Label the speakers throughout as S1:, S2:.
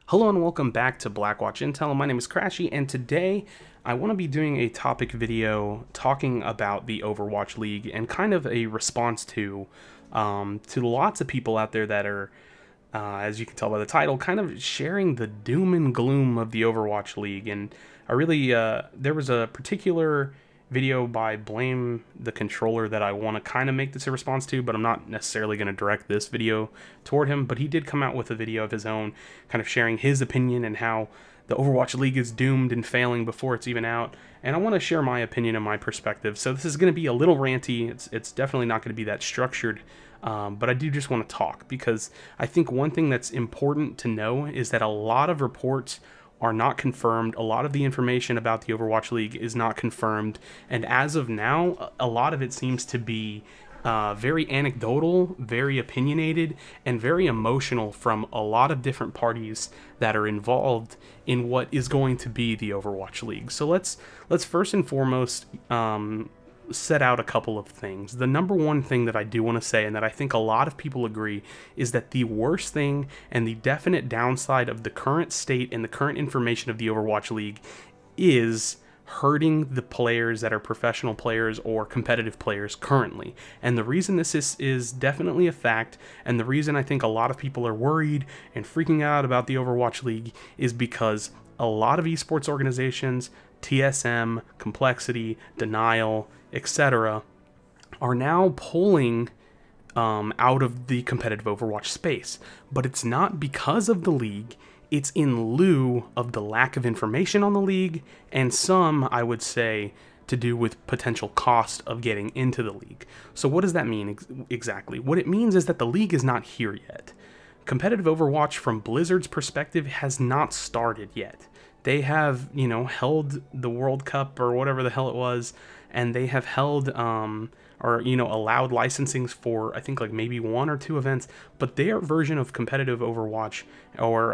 S1: Hello and welcome back to Blackwatch Intel. My name is Crashy, and today I want to be doing a topic video talking about the Overwatch League and kind of a response to lots of people out there that are, as you can tell by the title, kind of sharing the doom and gloom of the Overwatch League. And I really, there was a particular video by Blame the Controller that I want to kind of make this a response to, but I'm not necessarily going to direct this video toward him. But he did come out with a video of his own, kind of sharing his opinion and how the Overwatch League is doomed and failing before it's even out. And I want to share my opinion and my perspective. So this is going to be a little ranty. It's definitely not going to be that structured. But I do just want to talk because I think one thing that's important to know is that a lot of reports are not confirmed. A lot of the information about the Overwatch League is not confirmed, and as of now, a lot of it seems to be very anecdotal, very opinionated, and very emotional from a lot of different parties that are involved in what is going to be the Overwatch League. So let's first and foremost set out a couple of things. The number one thing that I do want to say, and that I think a lot of people agree, is that the worst thing and the definite downside of the current state and the current information of the Overwatch League is hurting the players that are professional players or competitive players currently. And the reason this is definitely a fact, and the reason I think a lot of people are worried and freaking out about the Overwatch League, is because a lot of esports organizations, TSM, Complexity, Denial, etc., are now pulling out of the competitive Overwatch space. But it's not because of the league, it's in lieu of the lack of information on the league, and some, I would say, to do with potential cost of getting into the league. So what does that mean exactly? What it means is that the league is not here yet. Competitive Overwatch, from Blizzard's perspective, has not started yet. They have, held the World Cup or whatever the hell it was, and they have held allowed licensings for, I think, like maybe one or two events, but their version of competitive Overwatch or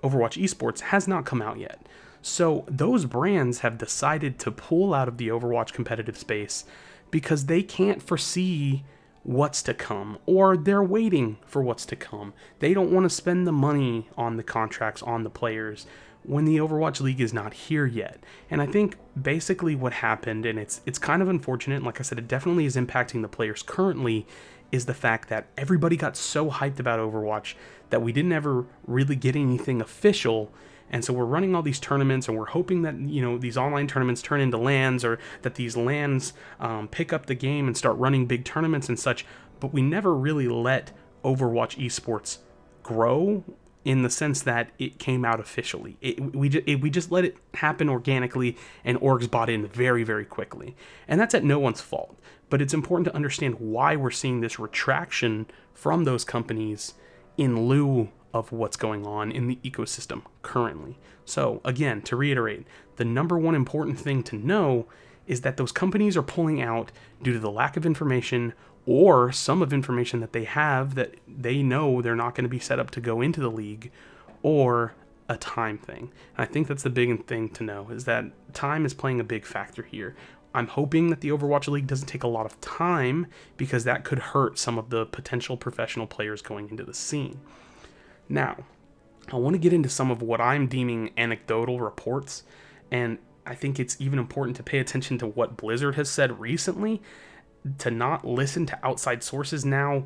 S1: Overwatch esports has not come out yet. So those brands have decided to pull out of the Overwatch competitive space because they can't foresee what's to come, or they're waiting for what's to come. They don't want to spend the money on the contracts, on the players, when the Overwatch League is not here yet. And I think basically what happened, and it's kind of unfortunate, and like I said, it definitely is impacting the players currently, is the fact that everybody got so hyped about Overwatch that we didn't ever really get anything official. And so we're running all these tournaments, and we're hoping that, these online tournaments turn into LANs, or that these LANs pick up the game and start running big tournaments and such. But we never really let Overwatch esports grow in the sense that it came out officially. We just let it happen organically, and orgs bought in very, very quickly. And that's at no one's fault. But it's important to understand why we're seeing this retraction from those companies in lieu of what's going on in the ecosystem currently. So again, to reiterate, the number one important thing to know is that those companies are pulling out due to the lack of information, or some of information that they have that they know they're not going to be set up to go into the league, or a time thing. And I think that's the big thing to know, is that time is playing a big factor here. I'm hoping that the Overwatch League doesn't take a lot of time, because that could hurt some of the potential professional players going into the scene. Now, I want to get into some of what I'm deeming anecdotal reports, and I think it's even important to pay attention to what Blizzard has said recently, to not listen to outside sources now.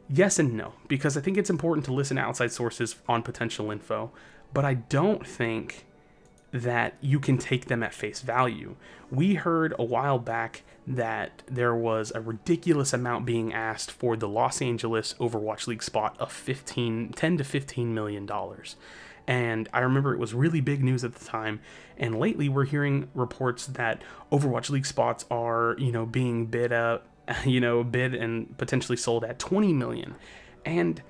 S1: Yes and no, because I think it's important to listen to outside sources on potential info, but I don't think that you can take them at face value. We heard a while back that there was a ridiculous amount being asked for the Los Angeles Overwatch League spot of $10 to $15 million. And I remember it was really big news at the time. And lately we're hearing reports that Overwatch League spots are, being bid and potentially sold at $20 million. And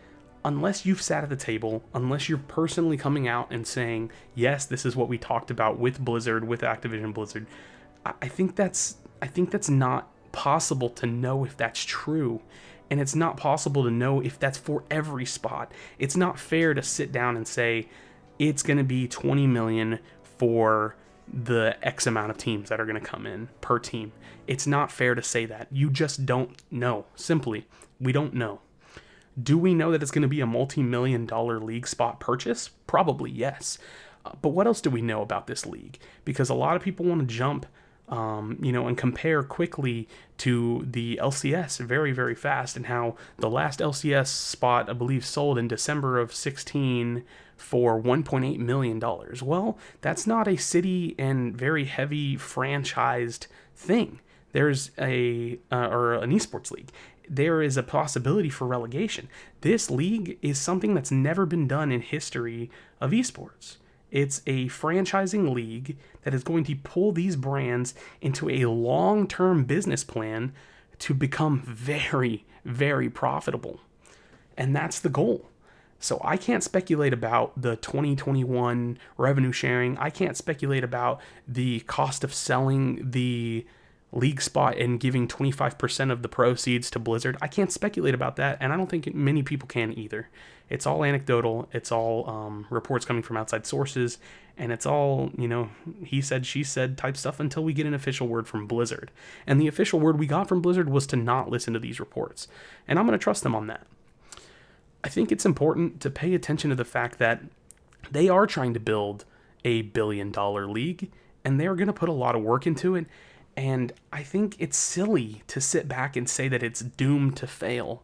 S1: unless you've sat at the table, unless you're personally coming out and saying, yes, this is what we talked about with Blizzard, with Activision Blizzard, I think that's not possible to know if that's true. And it's not possible to know if that's for every spot. It's not fair to sit down and say it's going to be 20 million for the X amount of teams that are going to come in per team. It's not fair to say that. You just don't know. Simply, we don't know. Do we know that it's going to be a multi-million-dollar league spot purchase? Probably yes. But what else do we know about this league? Because a lot of people want to jump, and compare quickly to the LCS very, very fast, and how the last LCS spot, I believe, sold in December of 16 for $1.8 million. Well, that's not a city and very heavy franchised thing. There's or an esports league. There is a possibility for relegation. This league is something that's never been done in history of esports. It's a franchising league that is going to pull these brands into a long-term business plan to become very, very profitable. And that's the goal. So I can't speculate about the 2021 revenue sharing. I can't speculate about the cost of selling the league spot and giving 25% of the proceeds to Blizzard. I can't speculate about that, and I don't think many people can either. It's all anecdotal. It's all reports coming from outside sources, and it's all, he said, she said type stuff until we get an official word from Blizzard. And the official word we got from Blizzard was to not listen to these reports, and I'm going to trust them on that. I think it's important to pay attention to the fact that they are trying to build a billion-dollar league, and they're going to put a lot of work into it. And I think it's silly to sit back and say that it's doomed to fail.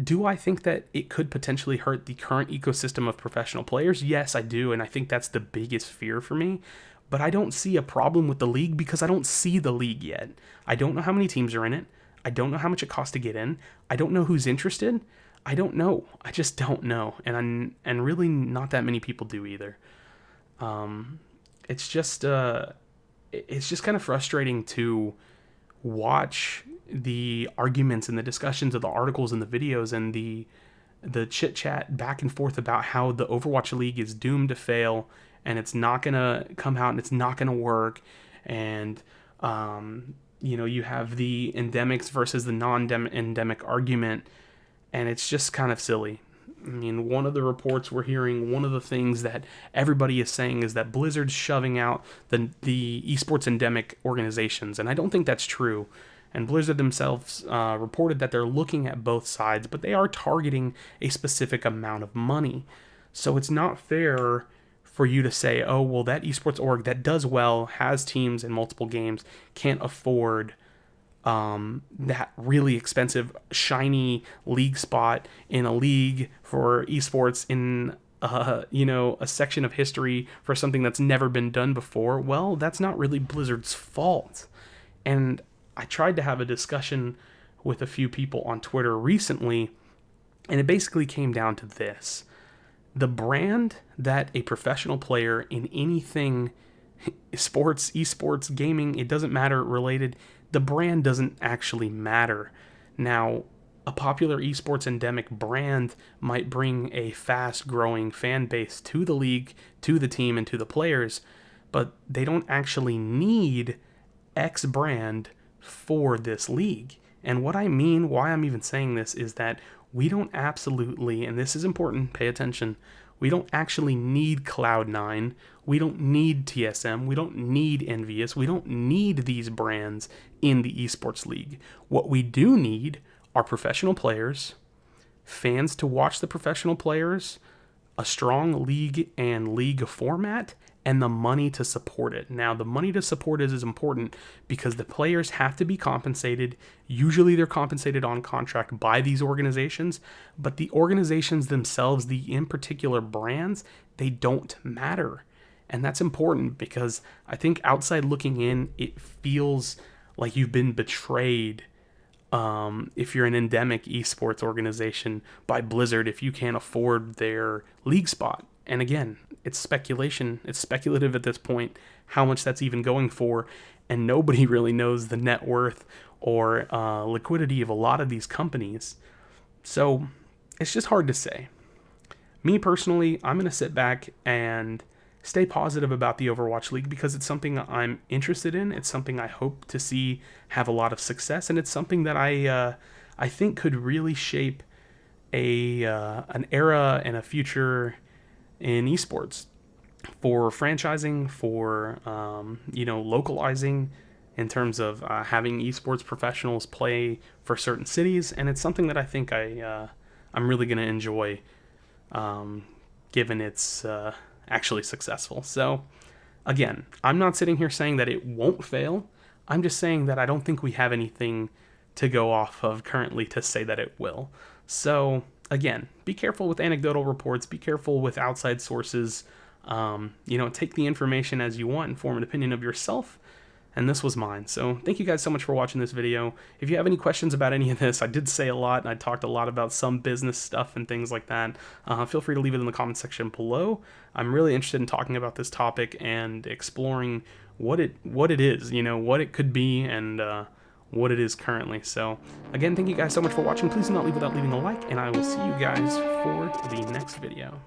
S1: Do I think that it could potentially hurt the current ecosystem of professional players? Yes, I do, and I think that's the biggest fear for me. But I don't see a problem with the league because I don't see the league yet. I don't know how many teams are in it. I don't know how much it costs to get in. I don't know who's interested. I don't know. I just don't know. And really not that many people do either. It's just kind of frustrating to watch the arguments and the discussions of the articles and the videos and the chit chat back and forth about how the Overwatch League is doomed to fail and it's not going to come out and it's not going to work. And, you have the endemics versus the non-endemic argument, and it's just kind of silly. I mean, one of the reports we're hearing, one of the things that everybody is saying is that Blizzard's shoving out the esports endemic organizations, and I don't think that's true. And Blizzard themselves reported that they're looking at both sides, but they are targeting a specific amount of money. So it's not fair for you to say, oh, well, that esports org that does well, has teams in multiple games, can't afford that really expensive, shiny league spot in a league for esports in, a section of history for something that's never been done before. Well, that's not really Blizzard's fault. And I tried to have a discussion with a few people on Twitter recently, and it basically came down to this. The brand that a professional player in anything, sports, esports, gaming, it doesn't matter, related, the brand doesn't actually matter. Now, a popular esports endemic brand might bring a fast-growing fan base to the league, to the team, and to the players, but they don't actually need X brand for this league. And what I mean, why I'm even saying this, is that we don't absolutely, and this is important, pay attention, we don't actually need Cloud9, we don't need TSM, we don't need Envious, we don't need these brands in the esports league. What we do need are professional players, fans to watch the professional players, a strong league and league format, and the money to support it. Now, the money to support it is important because the players have to be compensated. Usually they're compensated on contract by these organizations, but the organizations themselves, the in particular brands, they don't matter. And that's important because I think outside looking in, it feels like you've been betrayed if you're an endemic esports organization by Blizzard if you can't afford their league spot. And again, it's speculation. It's speculative at this point how much that's even going for, and nobody really knows the net worth or liquidity of a lot of these companies. So it's just hard to say. Me personally, I'm going to sit back and stay positive about the Overwatch League because it's something I'm interested in. It's something I hope to see have a lot of success, and it's something that I think could really shape an era and a future in esports for franchising, for localizing in terms of having esports professionals play for certain cities, and it's something that I think I'm I'm really going to enjoy, given it's actually successful. So again, I'm not sitting here saying that it won't fail. I'm just saying that I don't think we have anything to go off of currently to say that it will. So again, be careful with anecdotal reports, be careful with outside sources. Take the information as you want and form an opinion of yourself. And this was mine. So thank you guys so much for watching this video. If you have any questions about any of this, I did say a lot, and I talked a lot about some business stuff and things like that. Feel free to leave it in the comment section below. I'm really interested in talking about this topic and exploring what it is, what it could be, and what it is currently. So again, thank you guys so much for watching. Please do not leave without leaving a like, and I will see you guys for the next video.